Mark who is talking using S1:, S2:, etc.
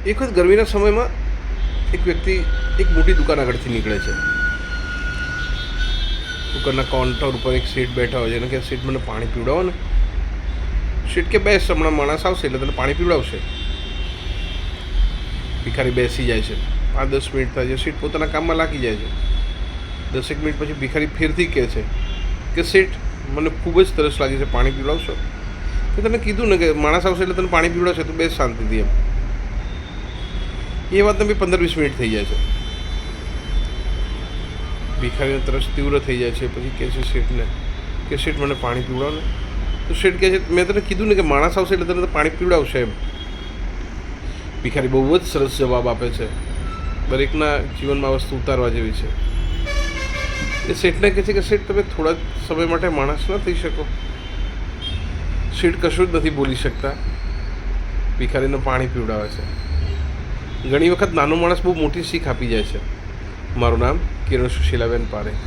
S1: એક વખત ગરમીના સમયમાં એક વ્યક્તિ એક મોટી દુકાન આગળથી નીકળે છે. દુકાનના કાઉન્ટર ઉપર એક શેઠ બેઠા હોય છે અને કે શેઠ મને પાણી પીવડાવો ને. શેઠ કે બેસ, હમણાં માણસ આવશે એટલે તને પાણી પીવડાવશે. ભિખારી બેસી જાય છે. 5-10 મિનિટ થાય છે. શેઠ પોતાના કામમાં લાગી જાય છે. 10 મિનિટ પછી ભિખારી ફેરથી કહે છે કે શેઠ મને ખૂબ જ તરસ લાગી છે, પાણી પીવડાવશો? તો તને કીધું ને કે માણસ આવશે એટલે તને પાણી પીવડાવશે, તું બેસ શાંતિથી એમ. એ વાતને બી 15-20 મિનિટ થઈ જાય છે. ભિખારીનો તરસ તીવ્ર થઈ જાય છે. પછી કહે છે શેઠને કે શેઠ મને પાણી પીવડાવો ને. તો શેઠ કહે છે મેં તને કીધું ને કે માણસ આવશે એટલે તને પાણી પીવડાવશે એમ. ભિખારી બહુ જ સરસ જવાબ આપે છે. દરેકના જીવનમાં વસ્તુ ઉતારવા જેવી છે. એ શેઠને કહે છે કે શેઠ તમે થોડા જ સમય માટે માણસ ન થઈ શકો? શેઠ કશું જ નથી બોલી શકતા. ભિખારીને પાણી પીવડાવે છે. ઘણી વખત નાનો માણસ બહુ મોટી શીખ આપી જાય છે. મારું નામ કિરણ સુશીલાબેન પારેખ.